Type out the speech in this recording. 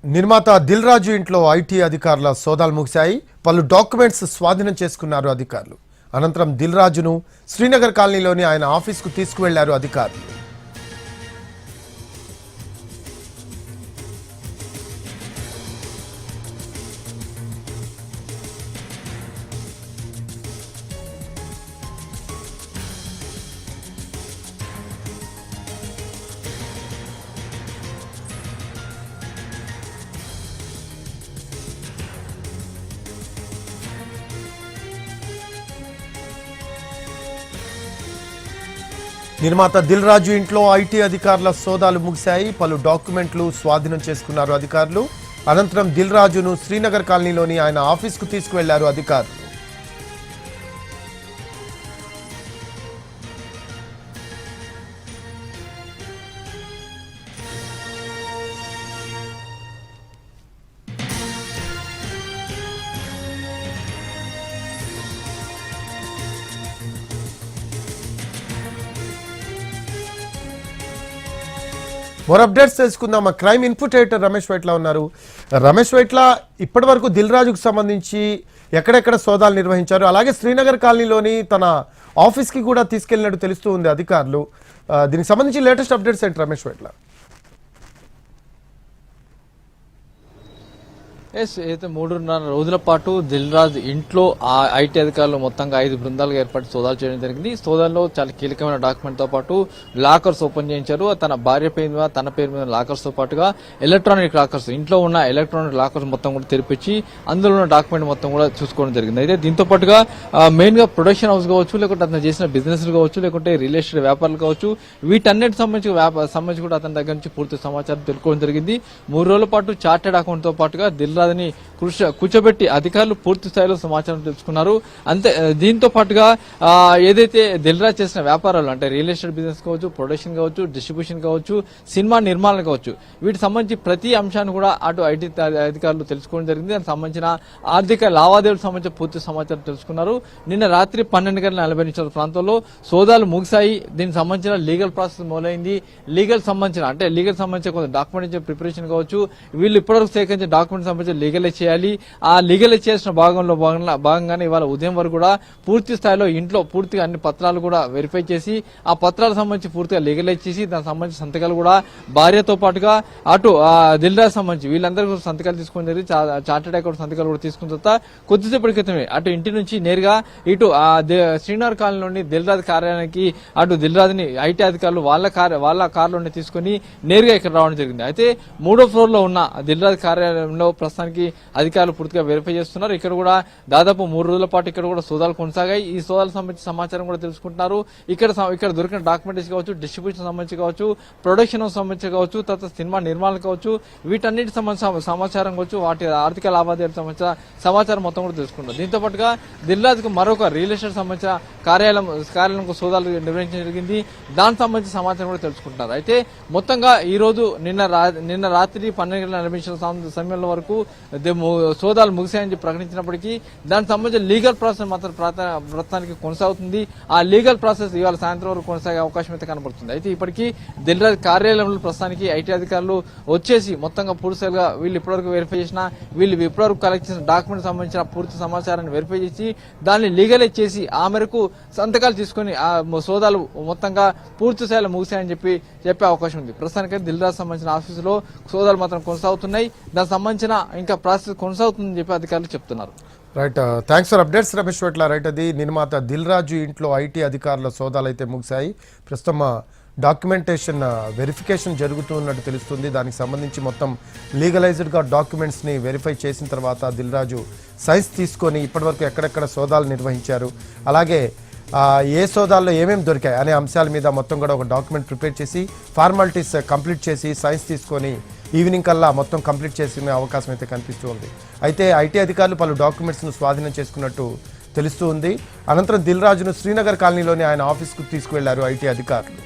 నిర్మాత దిల్ రాజు ఇంట్లో ఐటీ అధికారుల సోదాలు ముగిశాయి. పలు డాక్యుమెంట్స్ స్వాధీనం చేసుకున్నారు అధికారులు. అనంతరం దిల్ రాజును శ్రీనగర్ కాలనీలోని ఆయన ఆఫీస్కు తీసుకువెళ్లారు అధికారులు. నిర్మాత దిల్ రాజు ఇంట్లో ఐటీ అధికారుల సోదాలు ముగిశాయి. పలు డాక్యుమెంట్లు స్వాధీనం చేసుకున్నారు అధికారులు. అనంతరం దిల్ రాజును శ్రీనగర్ కాలనీలోని ఆయన ఆఫీస్కు తీసుకువెళ్లారు అధికారులు. మోర్ అప్డేట్స్ తెలుసుకుందాం. మా crime input editor Ramesh Vaitla ఉన్నారు. రమేష్ వైట్ల, ఇప్పటి వరకు దిల్ రాజుకు సంబంధించి ఎక్కడెక్కడ సోదాలు నిర్వహించారు, అలాగే శ్రీనగర్ కాలనీలోని తన ఆఫీస్కి కూడా తీసుకెళ్లినట్టు తెలుస్తూ ఉంది అధికారులు. దీనికి సంబంధించి లేటెస్ట్ అప్డేట్స్ ఏంటి రమేష్ వైట్ల? అయితే 3.5 రోజుల పాటు దిల్ రాజ్ ఇంట్లో ఐటీ అధికారులు మొత్తంగా 5 బృందాలుగా ఏర్పాటు సోదాలు చేయడం జరిగింది. సోదాల్లో చాలా కీలకమైన డాక్యుమెంట్ తో పాటు లాకర్స్ ఓపెన్ చేయించారు. తన భార్య పేరు మీద, తన పేరు మీద లాకర్స్ తో పాటుగా ఎలక్ట్రానిక్ లాకర్స్, ఇంట్లో ఉన్న ఎలక్ట్రానిక్ లాకర్స్ మొత్తం కూడా తెరిపించి అందులో ఉన్న డాక్యుమెంట్ మొత్తం కూడా చూసుకోవడం జరిగింది. అయితే దీంతో పాటుగా మెయిన్ గా ప్రొడక్షన్ హౌస్ కావచ్చు, లేకుంటే అతను చేసిన బిజినెస్ కావచ్చు, లేకుంటే రియల్ ఎస్టేట్ వ్యాపారాలు కావచ్చు, వీటన్నిటి సంబంధించి కూడా అతని దగ్గర నుంచి పూర్తి సమాచారం తెలుసుకోవడం జరిగింది. 3 రోజుల పాటు చార్టెడ్ అకౌంట్ తో పాటుగా దిల్ రాజుని కూర్చోబెట్టి అధికారులు పూర్తి స్థాయిలో సమాచారం తెలుసుకున్నారు. అంతే దీంతో పాటుగా ఏదైతే దిల్ రాజు చేసిన వ్యాపారాలు అంటే రియల్ ఎస్టేట్ బిజినెస్ కావచ్చు, ప్రొడక్షన్ కావచ్చు, డిస్ట్రిబ్యూషన్ కావచ్చు, సినిమా నిర్మాణం కావచ్చు, వీటికి సంబంధించి ప్రతి అంశాన్ని కూడా అటు ఐటీ అధికారులు తెలుసుకోవడం జరిగింది. దానికి సంబంధించిన ఆర్థిక లావాదేవీలకు సంబంధించిన పూర్తి సమాచారం తెలుసుకున్నారు. నిన్న రాత్రి 12:40 ప్రాంతంలో సోదాలు ముగిశాయి. దీనికి సంబంధించిన లీగల్ ప్రాసెస్ మొదలైంది. లీగల్ సంబంధించిన కొంత డాక్యుమెంట్ ప్రిపరేషన్ కావచ్చు, వీళ్ళు ఇప్పటివరకు సేకరించిన డాక్యుమెంట్ సంబంధించిన లీగల్ చేయాలి. ఆ లీగల్ చేసిన భాగంగానే ఇవాళ ఉదయం వరకు కూడా పూర్తి స్థాయిలో ఇంట్లో పూర్తిగా అన్ని పత్రాలు కూడా వెరిఫై చేసి ఆ పత్రాలకు సంబంధించి పూర్తిగా లీగలైజ్ చేసి దానికి సంబంధించిన సంతకాలు కూడా భార్యతో పాటుగా అటు దిల్ రాజు సంబంధించి వీళ్ళందరూ సంతకాలు తీసుకుని జరిగి చార్టెడ్ అకౌంట్ సంతకాలు కూడా తీసుకున్న తర్వాత కొద్దిసేపటి క్రితమే అటు ఇంటి నుంచి నేరుగా ఇటు శ్రీనగర్ కాలనీలోని దిల్ రాజు కార్యాలయానికి అటు దిల్ రాజుని ఐటీ అధికారులు వాళ్ళ కారులోనే తీసుకుని నేరుగా ఇక్కడ రావడం జరిగింది. అయితే 3వ ఫ్లోర్ లో ఉన్న దిల్ రాజు కార్యాలయంలో ప్రస్తుతానికి అధికారులు పూర్తిగా వెరిఫై చేస్తున్నారు. ఇక్కడ కూడా దాదాపు 3 రోజుల పాటు ఇక్కడ కూడా సోదాలు కొనసాగాయి. ఈ సోదాలకు సంబంధించిన సమాచారం కూడా తెలుసుకుంటున్నారు. ఇక్కడ దొరికిన డాక్యుమెంటేషన్ కావచ్చు, డిస్ట్రిబ్యూషన్ సంబంధించి కావచ్చు, ప్రొడక్షన్ సంబంధించి కావచ్చు, తర్వాత సినిమా నిర్మాణం కావచ్చు, వీటన్నిటి సంబంధించిన సమాచారం కావచ్చు, వాటి ఆర్థిక లావాదేవీలకు సంబంధించిన సమాచారం మొత్తం కూడా తెలుసుకుంటారు. దీంతో పాటుగా దిల్ రాజుకు మరొక రియల్ ఎస్టేట్ సంబంధించిన కార్యాలయం సోదాలు నిర్వహించడం జరిగింది. దానికి సంబంధించిన సమాచారం కూడా తెలుసుకుంటున్నారు. అయితే మొత్తంగా ఈ రోజు నిన్న రాత్రి 12:40 సమయంలో వరకు సోదాలు ముగిశాయని ప్రకటించినప్పటికీ దానికి సంబంధించిన లీగల్ ప్రాసెస్ మాత్రం ప్రస్తుతానికి కొనసాగుతుంది. ఆ లీగల్ ప్రాసెస్ ఇవాళ సాయంత్రం వరకు కొనసాగే అవకాశం అయితే కనబడుతుంది. అయితే ఇప్పటికీ దిల్ రాజు కార్యాలయంలో ప్రస్తుతానికి ఐటీ అధికారులు వచ్చేసి మొత్తంగా పూర్తిగా వీళ్ళు ఇప్పటివరకు వెరిఫై చేసిన వీళ్ళు ఇప్పటివరకు కలెక్ట్ చేసిన డాక్యుమెంట్ సంబంధించిన పూర్తి సమాచారాన్ని వెరిఫై చేసి దాన్ని లీగలైజ్ చేసి ఆ మేరకు సంతకాలు తీసుకుని ఆ సోదాలు మొత్తంగా పూర్తి స్థాయిలో ముగిశాయని చెప్పే అవకాశం ఉంది. ప్రస్తుతానికి దిల్ రాజు సంబంధించిన ఆఫీసులో సోదాలు మాత్రం కొనసాగుతున్నాయి. దానికి సంబంధించిన ఇంకా ప్రాసెస్ కొనసాగుతుందని చెప్పి అధికారులు చెప్తున్నారు. Right, thanks for updates Ramesh Vaitla. Right, అది నిర్మాత దిల్ రాజు ఇంట్లో ఐటీ అధికారుల సోదాలు అయితే ముగిశాయి. ప్రస్తుతం డాక్యుమెంటేషన్ వెరిఫికేషన్ జరుగుతున్నట్టు తెలుస్తుంది. దానికి సంబంధించి మొత్తం లీగలైజ్డ్గా డాక్యుమెంట్స్ని వెరిఫై చేసిన తర్వాత దిల్ రాజు సైన్స్ తీసుకొని ఇప్పటివరకు ఎక్కడెక్కడ సోదాలు నిర్వహించారు, అలాగే ఏ సోదాల్లో ఏమేమి దొరికాయి అనే అంశాల మీద మొత్తం కూడా ఒక డాక్యుమెంట్ ప్రిపేర్ చేసి ఫార్మాలిటీస్ కంప్లీట్ చేసి సైన్స్ తీసుకొని ఈవినింగ్ కల్లా మొత్తం కంప్లీట్ చేసిన అవకాశం అయితే కనిపిస్తూ ఉంది. అయితే ఐటీ అధికారులు పలు డాక్యుమెంట్స్ను స్వాధీనం చేసుకున్నట్టు తెలుస్తూ ఉంది. అనంతరం దిల్ రాజును శ్రీనగర్ కాలనీలోని ఆయన ఆఫీస్కు తీసుకువెళ్లారు ఐటీ అధికారులు.